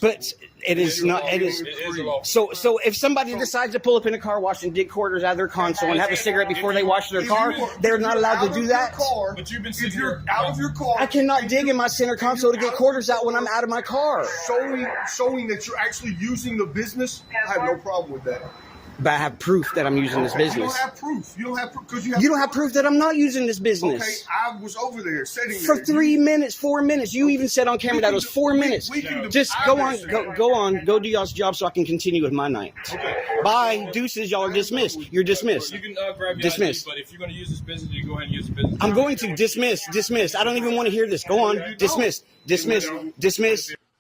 But it is not. It is. So if somebody decides to pull up in a car wash and dig quarters out of their console and have a cigarette before they wash their car, they're not allowed to do that. But you've been sitting here out of your car. I cannot dig in my center console to get quarters out when I'm out of my car. Showing that you're actually using the business, I have no problem with that. But I have proof that I'm using this business. You don't have proof. You don't have proof because you don't have proof that I'm not using this business. Okay, I was over there sitting for 3 minutes, 4 minutes. You even said on camera that it was 4 minutes. Just go on, go do y'all's job so I can continue with my night. Okay. Bye, deuces. Y'all are dismissed. You're dismissed. You can grab your dismissed. ID, but if you're going to use this business, you go ahead and use the business. I'm going to dismiss. I don't even want to hear this. Go on, dismiss.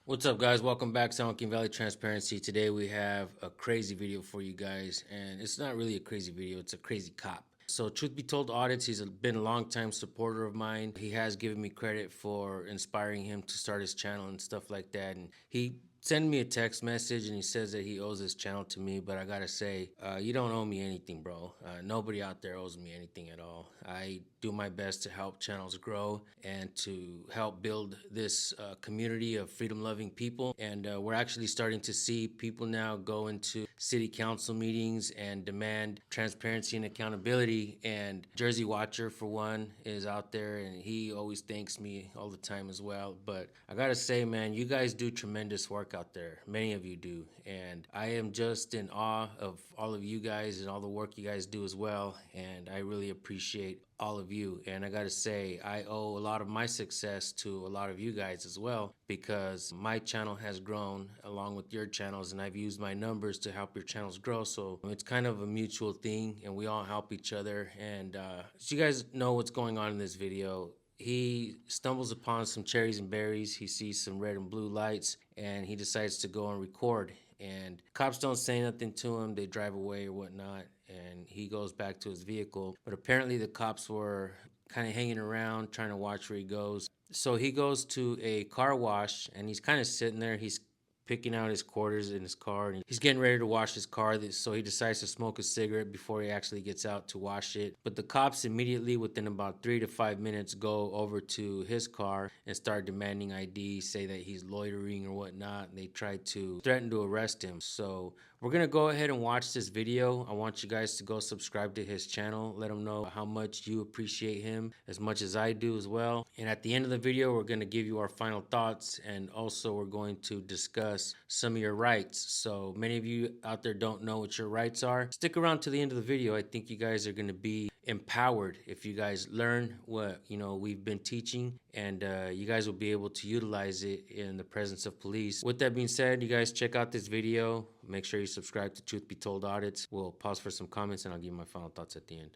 What's up, guys? Welcome back to Silicon Valley Transparency. Today we have a crazy video for you guys, and it's not really a crazy video, it's a crazy cop. So truth be told, Audits, he's been a long-time supporter of mine. He has given me credit for inspiring him to start his channel and stuff like that, and he sent me a text message and he says that he owes his channel to me, but I gotta say, you don't owe me anything, bro. Nobody out there owes me anything at all. I do my best to help channels grow and to help build this community of freedom-loving people. And we're actually starting to see people now go into city council meetings and demand transparency and accountability. And Jersey Watcher, for one, is out there and he always thanks me all the time as well. But I gotta say, man, you guys do tremendous work out there. Many of you do. And I am just in awe of all of you guys and all the work you guys do as well. And I really appreciate all of you. And I gotta say, I owe a lot of my success to a lot of you guys as well, because my channel has grown along with your channels, and I've used my numbers to help your channels grow. So it's kind of a mutual thing, and we all help each other. And so you guys know what's going on in this video. He stumbles upon some cherries and berries. He sees some red and blue lights, and he decides to go and record. And cops don't say nothing to him. They drive away or whatnot, and he goes back to his vehicle. But apparently the cops were kind of hanging around, trying to watch where he goes. So he goes to a car wash, and he's kind of sitting there. He's picking out his quarters in his car, and he's getting ready to wash his car, so he decides to smoke a cigarette before he actually gets out to wash it. But the cops immediately, within about 3 to 5 minutes, go over to his car and start demanding ID, say that he's loitering or whatnot, and they try to threaten to arrest him. So we're gonna go ahead and watch this video. I want you guys to go subscribe to his channel. Let him know how much you appreciate him as much as I do as well. And at the end of the video, we're gonna give you our final thoughts, and also we're going to discuss some of your rights. So many of you out there don't know what your rights are. Stick around to the end of the video. I think you guys are gonna be empowered if you guys learn what we've been teaching, and you guys will be able to utilize it in the presence of police. With that being said, you guys check out this video. Make sure you subscribe to Truth Be Told Audits. We'll pause for some comments and I'll give you my final thoughts at the end.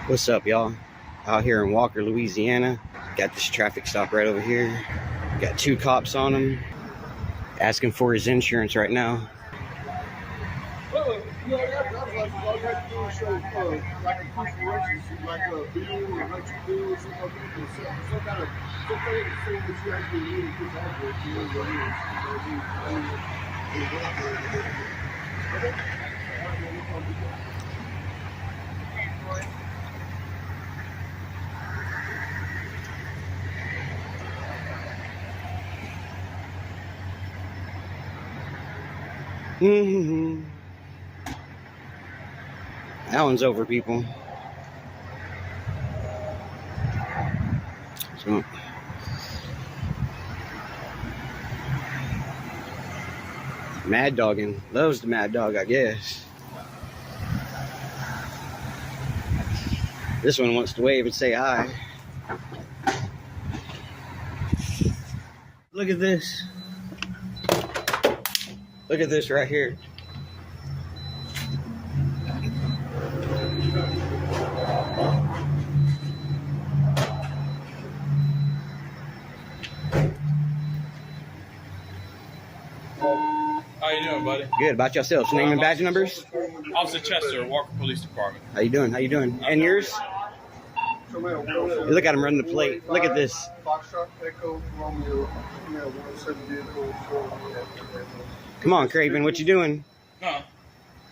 What's up, y'all? Out here in Walker, Louisiana. Got this traffic stop right over here. Got 2 cops on him asking for his insurance right now. That one's over, people. So mad dogging. Loves the mad dog, I guess. This one wants to wave and say hi. Look at this. Look at this right here. How you doing, buddy? Good. About yourself? Name and badge numbers? Officer Chester, Walker Police Department. How you doing? How you doing? And yours? Hey, look at him running the plate. Look at this. Come on, Craven. What you doing? Huh?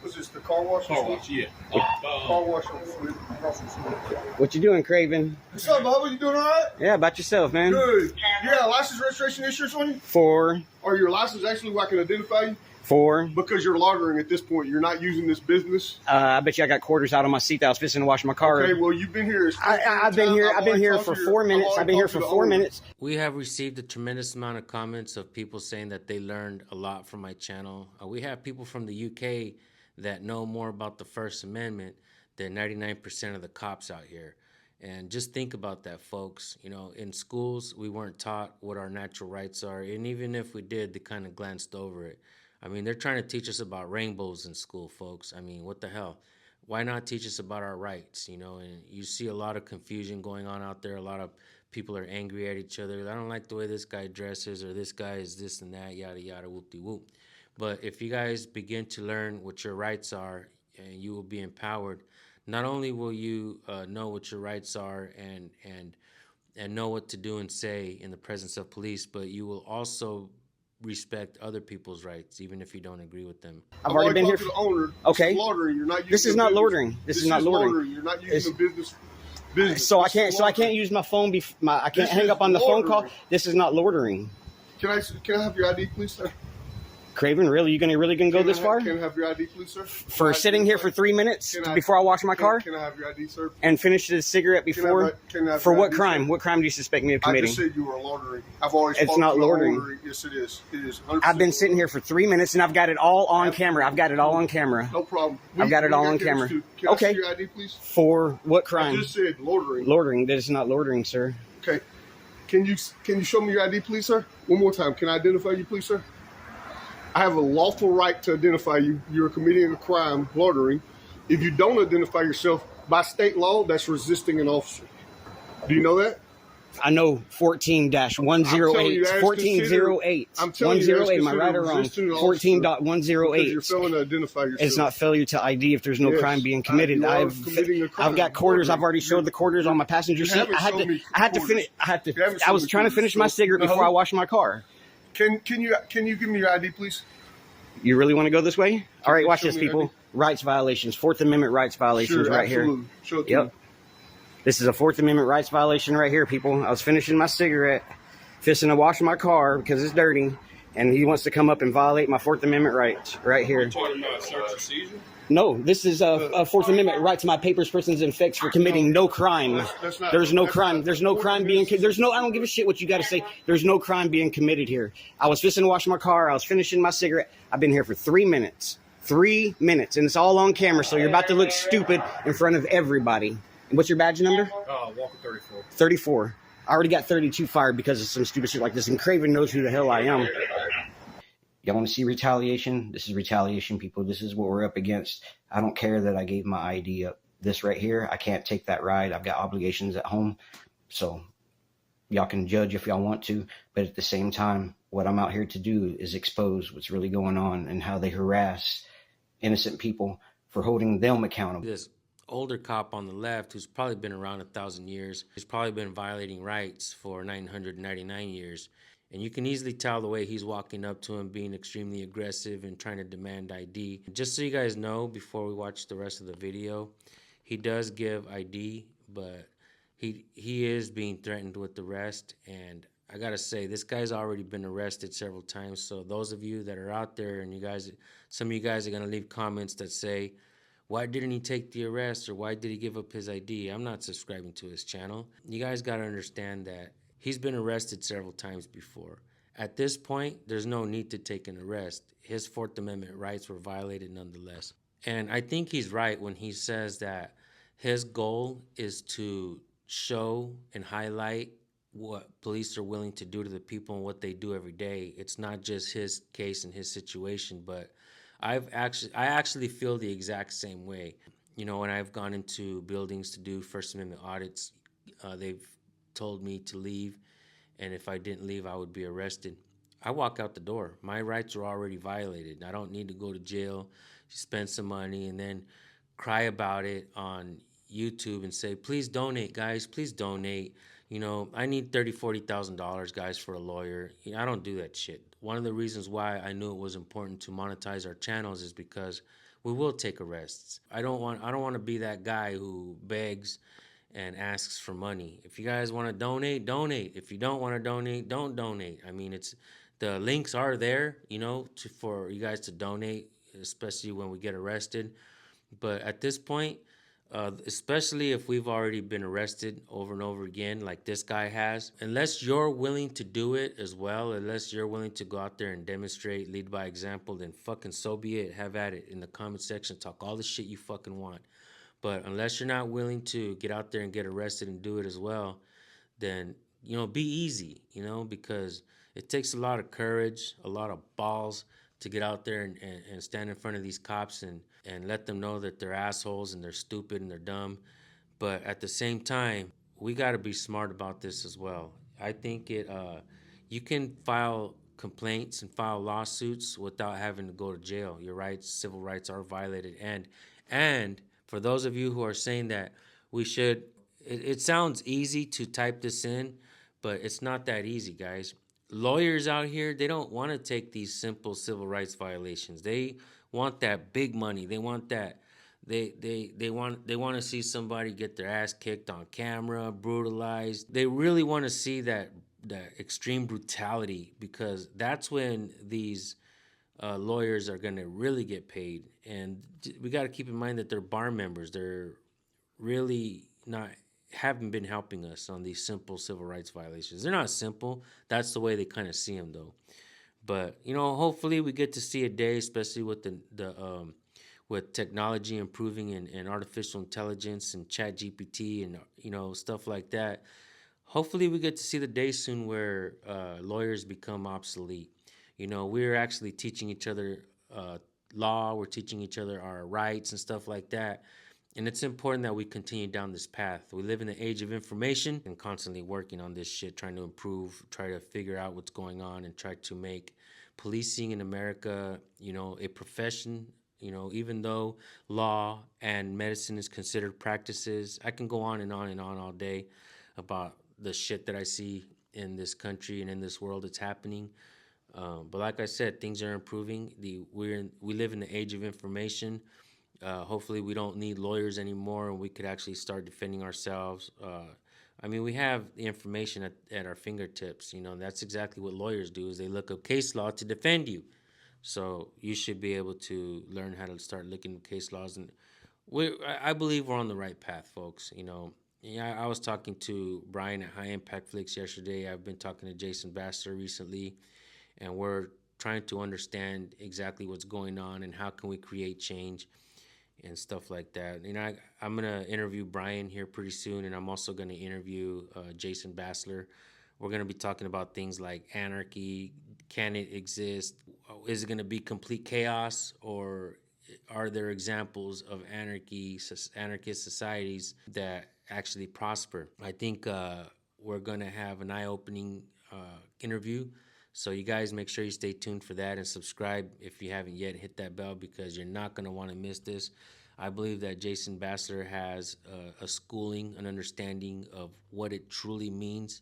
What's this, the car wash? Car wash, yeah. Car wash on Swift, across from Swift. What you doing, Craven? What's up, Bubba? You doing all right? Yeah, about yourself, man. Good. You got a license, registration, insurance on you? 4. Or your license actually where I can identify you? 4. Because you're laundering at this point. You're not using this business. I bet you I got quarters out on my seat that I was fixing to wash my car. Okay, well, you've been here. I've been here. I've been here for 4 minutes. I've been here for 4 minutes. We have received a tremendous amount of comments of people saying that they learned a lot from my channel. We have people from the UK that know more about the First Amendment than 99% of the cops out here. And just think about that, folks. You know, in schools, we weren't taught what our natural rights are. And even if we did, they kind of glanced over it. I mean, they're trying to teach us about rainbows in school, folks. I mean, what the hell? Why not teach us about our rights, you know? And you see a lot of confusion going on out there. A lot of people are angry at each other. I don't like the way this guy dresses, or this guy is this and that, yada, yada, whoop-de-whoop. But if you guys begin to learn what your rights are, and you will be empowered, not only will you know what your rights are and know what to do and say in the presence of police, but you will also respect other people's rights, even if you don't agree with them. I've already been here. To the owner. Okay. This is loitering. You're not using This is not loitering. This is not loitering. You're not using the business. So I can't use my phone. I can't hang up on the phone call. This is not loitering. Can I have your ID, please, sir? Craven, really? You really gonna go this far? Can I have your ID, please, sir? For sitting here for 3 minutes before I wash my car? Can I have your ID, sir? And finish the cigarette before? For what crime? What crime do you suspect me of committing? I just said you were loitering. I've always. It's not loitering. Yes, it is. It is. I've been sitting here for 3 minutes and I've got it all on camera. I've got it all on camera. No problem. I've got it all on camera. Can I see your ID, please? For what crime? I just said loitering. Loitering. That is not loitering, sir. Okay. Can you show me your ID, please, sir? One more time. Can I identify you, please, sir? I have a lawful right to identify you. You're committing a crime, loitering. If you don't identify yourself, by state law, that's resisting an officer. Do you know that? I know 14-108. 1408. I'm telling you, 108. Am I right or wrong? 14.108. You're failing to identify yourself. It's not failure to ID if there's no crime being committed. I've got quarters. I've already showed the quarters on my passenger seat. I was trying to finish my cigarette before I washed my car. Can you give me your ID, please? You really want to go this way? All right, watch this, people. Rights violations, Fourth Amendment rights violations right here. Show it to me. This is a Fourth Amendment rights violation right here, people. I was finishing my cigarette, fixing to wash my car because it's dirty, and he wants to come up and violate my Fourth Amendment rights right here. Talking about search and seizure? No, this is a Fourth Amendment right to my papers, persons, and effects for committing no crime. There's no crime. There's no crime being. I don't give a shit what you got to say. There's no crime being committed here. I was fixing to wash my car. I was finishing my cigarette. I've been here for 3 minutes. 3 minutes, and it's all on camera. So you're about to look stupid in front of everybody. What's your badge number? Walker 34. 34. I already got 32 fired because of some stupid shit like this, and Craven knows who the hell I am. Y'all want to see retaliation? This is retaliation, people. This is what we're up against. I don't care that I gave my ID up. This right here, I can't take that ride. I've got obligations at home. So y'all can judge if y'all want to. But at the same time, what I'm out here to do is expose what's really going on and how they harass innocent people for holding them accountable. This older cop on the left, who's probably been around 1,000 years, he's probably been violating rights for 999 years. And you can easily tell the way he's walking up to him, being extremely aggressive and trying to demand ID. Just so you guys know, before we watch the rest of the video, he does give ID, but he is being threatened with arrest. And I gotta say, this guy's already been arrested several times. So those of you that are out there, and some of you guys are gonna leave comments that say, why didn't he take the arrest, or why did he give up his ID? I'm not subscribing to his channel. You guys gotta understand that he's been arrested several times before. At this point, there's no need to take an arrest. His Fourth Amendment rights were violated nonetheless. And I think he's right when he says that his goal is to show and highlight what police are willing to do to the people and what they do every day. It's not just his case and his situation, but I actually feel the exact same way. You know, when I've gone into buildings to do First Amendment audits, they've told me to leave, and if I didn't leave, I would be arrested. I walk out the door. My rights are already violated. I don't need to go to jail, spend some money, and then cry about it on YouTube and say, please donate, guys, please donate. You know, I need $30,000, $40,000, guys, for a lawyer. You know, I don't do that shit. One of the reasons why I knew it was important to monetize our channels is because we will take arrests. I don't want to be that guy who begs and asks for money. If you guys want to donate, donate. If you don't want to donate, don't donate. I mean, the links are there, you know, for you guys to donate, especially when we get arrested. But at this point, especially if we've already been arrested over and over again, like this guy has, unless you're willing to do it as well, unless you're willing to go out there and demonstrate, lead by example, then fucking so be it. Have at it in the comment section. Talk all the shit you fucking want. But unless you're not willing to get out there and get arrested and do it as well, then, you know, be easy, you know, because it takes a lot of courage, a lot of balls to get out there and stand in front of these cops and let them know that they're assholes and they're stupid and they're dumb. But at the same time, we got to be smart about this as well. I think you can file complaints and file lawsuits without having to go to jail. Your rights, civil rights are violated. And for those of you who are saying that we should, it sounds easy to type this in, but it's not that easy, guys. Lawyers out here, they don't want to take these simple civil rights violations. They want that big money. They want that. They want to see somebody get their ass kicked on camera, brutalized. They really want to see that extreme brutality, because that's when these lawyers are going to really get paid. And we got to keep in mind that they're bar members. They're really haven't been helping us on these simple civil rights violations. They're not simple. That's the way they kind of see them, though. But, you know, hopefully we get to see a day, especially with with technology improving and artificial intelligence and ChatGPT and, you know, stuff like that. Hopefully we get to see the day soon where lawyers become obsolete. You know, we're actually teaching each other law. We're teaching each other our rights and stuff like that. And it's important that we continue down this path. We live in the age of information and constantly working on this shit, trying to improve, try to figure out what's going on, and try to make policing in America, you know, a profession. You know, even though law and medicine is considered practices, I can go on and on and on all day about the shit that I see in this country and in this world that's happening. But like I said, things are improving. We live in the age of information. Hopefully we don't need lawyers anymore, and we could actually start defending ourselves. I mean, we have the information at our fingertips. You know, that's exactly what lawyers do, is they look up case law to defend you. So you should be able to learn how to start looking at case laws. And I believe we're on the right path, folks. You know, yeah, I was talking to Brian at High Impact Flicks yesterday. I've been talking to Jason Bassler recently, and we're trying to understand exactly what's going on and how can we create change and stuff like that. You know, I'm going to interview Brian here pretty soon, and I'm also going to interview Jason Bassler. We're going to be talking about things like anarchy. Can it exist? Is it going to be complete chaos, or are there examples of anarchist societies that actually prosper? I think we're going to have an eye-opening interview. So you guys make sure you stay tuned for that, and subscribe if you haven't yet. Hit that bell, because you're not going to want to miss this. I believe that Jason Bassler has a schooling, an understanding of what it truly means.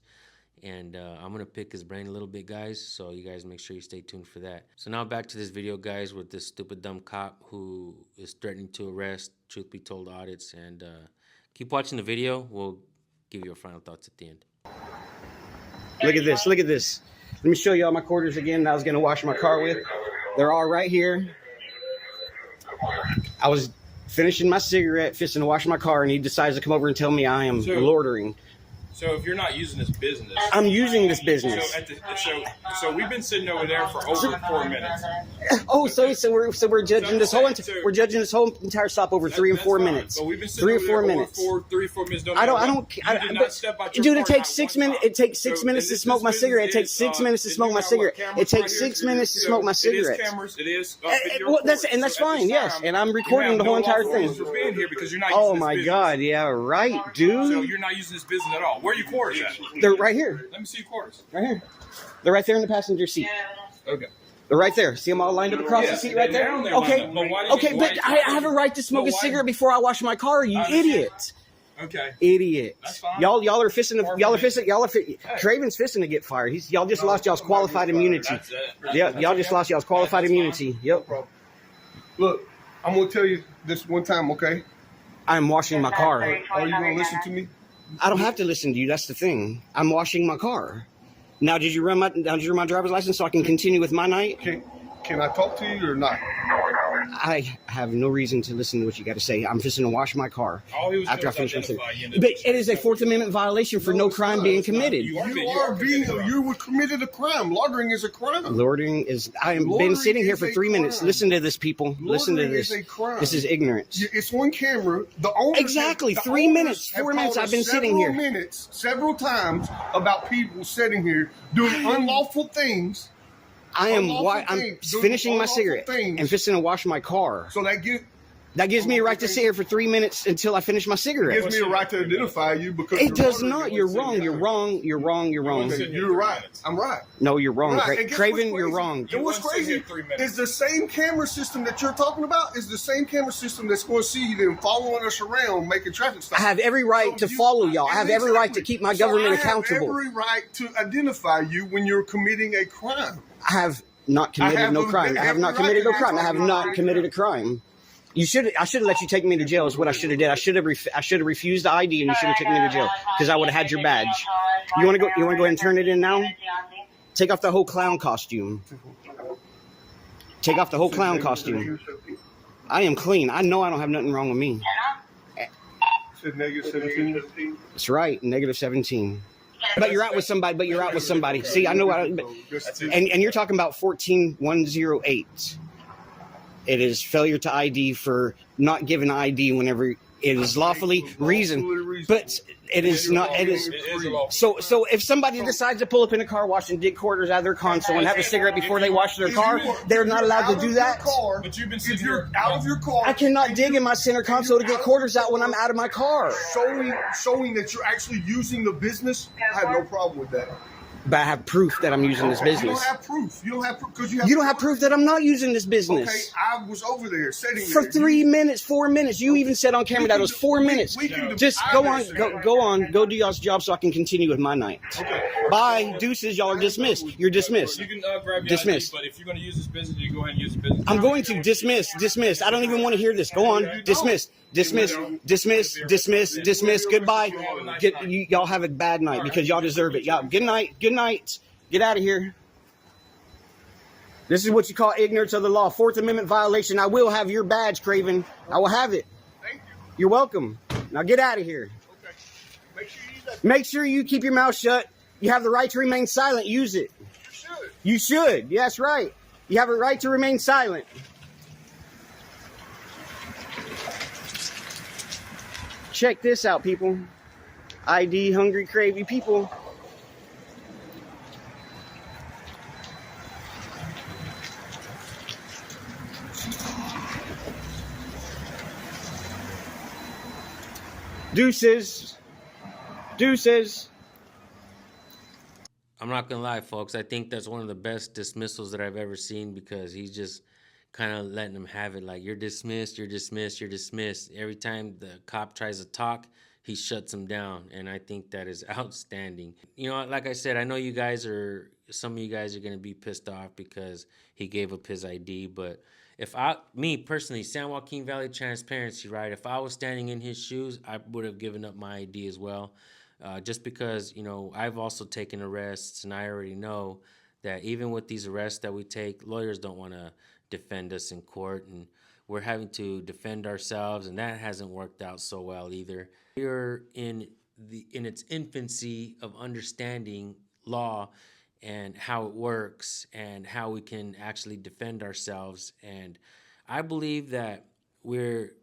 And I'm going to pick his brain a little bit, guys. So you guys make sure you stay tuned for that. So now back to this video, guys, with this stupid, dumb cop who is threatening to arrest Truth Be Told Audits. And keep watching the video. We'll give you our final thoughts at the end. Look at this. Look at this. Let me show you all my quarters again that I was going to wash my car with. They're all right here. I was finishing my cigarette, fisting to wash my car, and he decides to come over and tell me I am loitering. So if you're not using this business, I'm using this business. So we've been sitting over there for over 4 minutes. Oh, so we're judging this whole entire stop over 3 and 4 minutes. But we've been 3 or 4 minutes. 3 or 4 minutes. Dude, it takes 6 minutes. It takes 6 minutes to smoke my cigarette. It takes 6 minutes to smoke my cigarette. It takes 6 minutes to smoke my cigarette. It is. That's fine. Yes, and I'm recording the whole entire thing. Oh my God! Yeah, right, dude. So you're not using this business at all. Where are your quarters at? They're right here. Let me see your quarters. Right here. They're right there in the passenger seat. Okay. They're right there. See them all lined up across the seat right there? Okay. Okay, but I have a right to smoke a cigarette before I wash my car, you idiot. Okay. Idiot. That's fine. Y'all are fisting Craven's fisting to get fired. Y'all just lost y'all's qualified immunity. Yeah, y'all just lost y'all's qualified immunity. Yep. Look, I'm going to tell you this one time, okay? I'm washing my car. Are you going to listen to me? I don't have to listen to you. That's the thing. I'm washing my car. Now, did you run my driver's license so I can continue with my night? Can I talk to you or not? I have no reason to listen to what you got to say. I'm just going to wash my car after I finish my cigarette. You. But it is a Fourth Amendment violation for no crime being committed. You committed a crime. Loitering is a crime. Loitering is. I have been sitting here for 3 minutes. Listen to this, people. Listen to this. Is a crime. This is ignorance. It's on camera. The owners exactly 3 minutes, 4 minutes. I've been sitting here. Several times about people sitting here doing unlawful things. I'm finishing my cigarette and fixing to wash my car. So that gives me a right to sit here for 3 minutes until I finish my cigarette. It gives me a right to identify you because it does not. You're wrong. You're wrong. You're wrong. You're wrong. You're right. I'm right. No, you're wrong. Right. Craven, you're wrong. And what's crazy is the same camera system that you're talking about is the same camera system that's going to see them following us around, making traffic stops. I have every right to follow y'all. I have every right to keep my government accountable. I have every right to identify you when you're committing a crime. I have not committed no crime. I have not committed no crime. I have not committed a crime. I should have let you take me to jail is what I should have did. I should have refused the ID and you should have taken me to jail because I would have had your badge. You want to go ahead and turn it in now? Take off the whole clown costume. Take off the whole clown costume. I am clean. I know I don't have nothing wrong with me. -17. That's right, -17. But you're out with somebody. See, I know and you're talking about 14108. It is failure to ID for not giving ID whenever it is lawfully reasoned. But it is not. It is. So if somebody decides to pull up in a car wash and dig quarters out of their console and have a cigarette before they wash their car, they're not allowed to do that. But you've been If you're out of your car, I cannot dig in my center console to get quarters out when I'm out of my car. showing that you're actually using the business, I have no problem with that. But I have proof that I'm using this business. You don't have proof. You don't have proof because you don't have proof that I'm not using this business. Okay, I was over there sitting for there. 3 minutes, 4 minutes. You even said on camera that it was 4 minutes. Just go on, go do y'all's job so I can continue with my night. Okay. Bye, deuces. Y'all are dismissed. You're dismissed. You can grab your dismissed. ID, but if you're going to use this business, you go ahead and use the business. I'm going to dismiss. I don't even want to hear this. Go on, dismiss. Goodbye. Y'all have a bad night because y'all deserve it. Y'all. Good night. Get out of here. This is what you call ignorance of the law. Fourth Amendment violation. I will have your badge, Craven. I will have it. Thank you. You're welcome. Now get out of here. Okay. Make sure you keep your mouth shut. You have the right to remain silent. Use it. You should. Yeah, that's right. You have a right to remain silent. Check this out, people. ID hungry, cravey people. Deuces. I'm not gonna lie, folks. I think that's one of the best dismissals that I've ever seen because he's just kind of letting them have it. Like, you're dismissed. Every time the cop tries to talk, he shuts him down, and I think that is outstanding. You know, like I said, I know some of you guys are gonna be pissed off because he gave up his ID, but me personally, San Joaquin Valley Transparency, right? If I was standing in his shoes, I would have given up my ID as well. Just because, I've also taken arrests, and I already know that even with these arrests that we take, lawyers don't want to defend us in court, and we're having to defend ourselves, and that hasn't worked out so well either. We're in its infancy of understanding law and how it works and how we can actually defend ourselves. And I believe that we're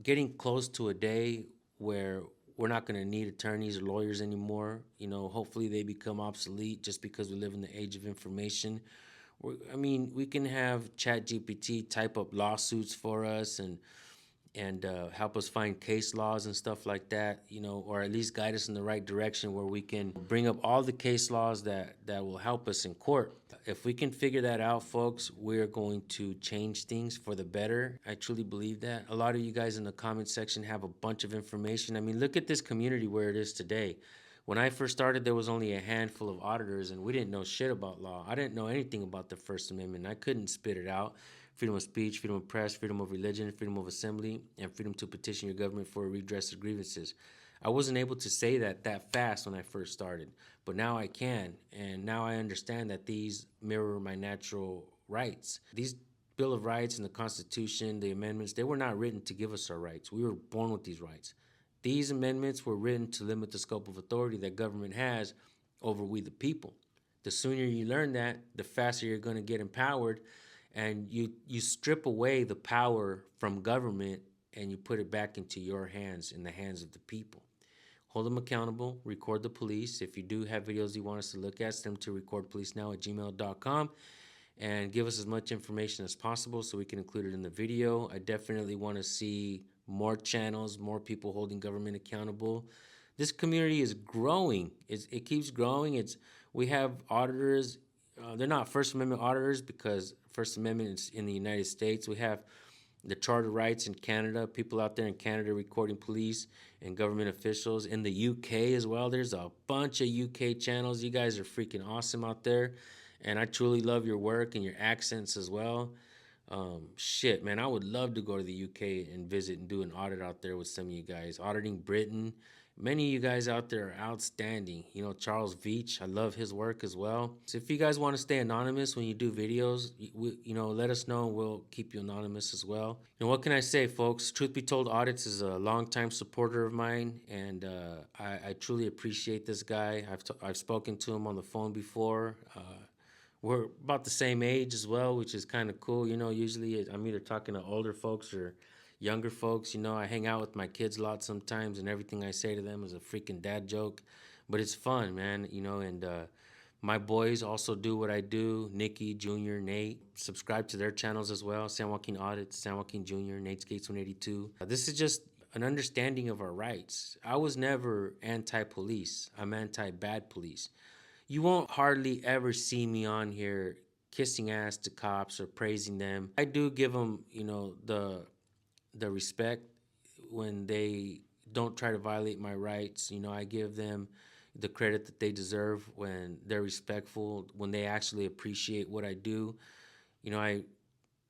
getting close to a day where we're not going to need attorneys or lawyers anymore. Hopefully they become obsolete just because we live in the age of information. We can have ChatGPT type up lawsuits for us and help us find case laws and stuff like that, or at least guide us in the right direction where we can bring up all the case laws that will help us in court. If we can figure that out, folks, we're going to change things for the better. I truly believe that. A lot of you guys in the comment section have a bunch of information. Look at this community where it is today. When I first started, there was only a handful of auditors, and we didn't know shit about law. I didn't know anything about the First Amendment. I couldn't spit it out. freedom of speech, freedom of press, freedom of religion, freedom of assembly, and freedom to petition your government for a redress of grievances. I wasn't able to say that fast when I first started, but now I can, and now I understand that these mirror my natural rights. These Bill of Rights and the Constitution, the amendments, they were not written to give us our rights. We were born with these rights. These amendments were written to limit the scope of authority that government has over we the people. The sooner you learn that, the faster you're going to get empowered, and you strip away the power from government and you put it back into your hands, in the hands of the people. Hold them accountable, record the police. If you do have videos you want us to look at, send them to recordpolicenow@gmail.com and give us as much information as possible so we can include it in the video. I definitely want to see more channels, more people holding government accountable. This community is growing. It keeps growing. We have auditors. They're not First Amendment auditors because First Amendment is in the United States. We have the charter rights in Canada, people out there in Canada recording police and government officials. In the UK as well, there's a bunch of UK channels. You guys are freaking awesome out there, and I truly love your work and your accents as well. Shit, man, I would love to go to the UK and visit and do an audit out there with some of you guys. Auditing Britain. Many of you guys out there are outstanding. You know, Charles Veach, I love his work as well. So if you guys want to stay anonymous when you do videos, let us know and we'll keep you anonymous as well. And what can I say, folks? Truth Be Told Audits is a longtime supporter of mine, and I truly appreciate this guy. I've spoken to him on the phone before. We're about the same age as well, which is kind of cool. You know, usually I'm either talking to older folks or younger folks. You know, I hang out with my kids a lot sometimes, and everything I say to them is a freaking dad joke. But it's fun, man, you know, and my boys also do what I do. Nikki, Junior, Nate. Subscribe to their channels as well. San Joaquin Audits, San Joaquin Junior, Nate's Gates 182. This is just an understanding of our rights. I was never anti-police. I'm anti-bad police. You won't hardly ever see me on here kissing ass to cops or praising them. I do give them, you know, the respect when they don't try to violate my rights. You know, I give them the credit that they deserve when they're respectful, when they actually appreciate what I do. You know, I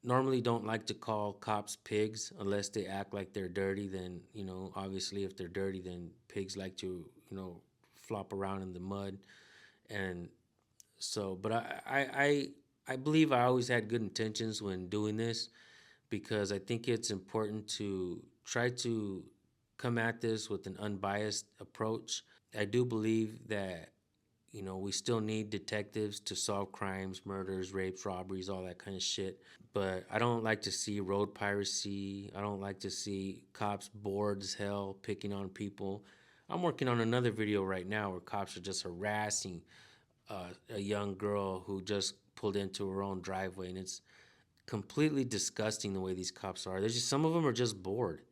normally don't like to call cops pigs unless they act like they're dirty. Then, you know, obviously if they're dirty, then pigs like to, you know, flop around in the mud. And so, but I believe I always had good intentions when doing this, because I think it's important to try to come at this with an unbiased approach. I do believe that, you know, we still need detectives to solve crimes, murders, rapes, robberies, all that kind of shit. But I don't like to see road piracy. I don't like to see cops bored as hell picking on people. I'm working on another video right now where cops are just harassing a young girl who just pulled into her own driveway, and it's completely disgusting the way these cops are. There's just, some of them are just bored,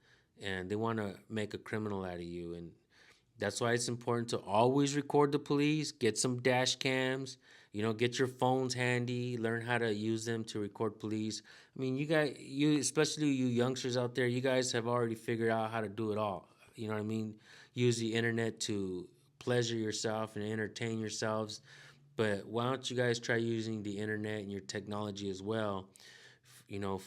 and they want to make a criminal out of you, and that's why it's important to always record the police. Get some dash cams, you know, get your phones handy, learn how to use them to record police. I mean, especially you youngsters out there, you guys have already figured out how to do it all. You know what I mean? Use the internet to pleasure yourself and entertain yourselves. But why don't you guys try using the internet and your technology as well, you know,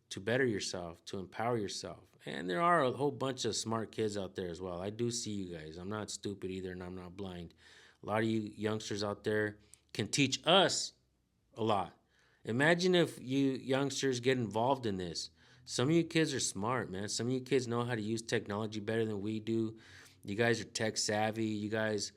to better yourself, to empower yourself. And there are a whole bunch of smart kids out there as well. I do see you guys. I'm not stupid either, and I'm not blind. A lot of you youngsters out there can teach us a lot. Imagine if you youngsters get involved in this. Some of you kids are smart, man. Some of you kids know how to use technology better than we do. You guys are tech savvy. You guys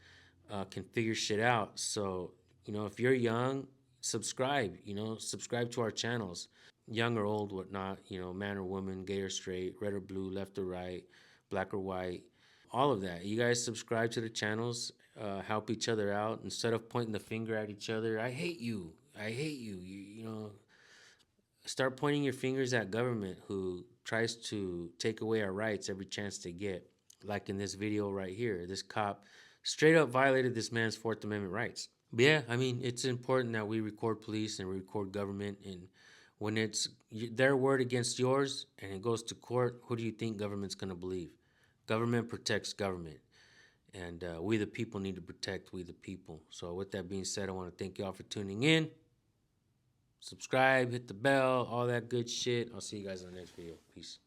can figure shit out. So, you know, if you're young, subscribe, you know, subscribe to our channels. Young or old, whatnot, you know, man or woman, gay or straight, red or blue, left or right, black or white, all of that. You guys subscribe to the channels, help each other out. Instead of pointing the finger at each other, I hate you, you know, start pointing your fingers at government who tries to take away our rights every chance they get. Like in this video right here, this cop straight up violated this man's Fourth Amendment rights. But yeah, I mean, it's important that we record police and we record government. And when it's their word against yours and it goes to court, who do you think government's going to believe? Government protects government. And we the people need to protect we the people. So with that being said, I want to thank y'all for tuning in. subscribe, hit the bell, all that good shit. I'll see you guys in the next video. Peace.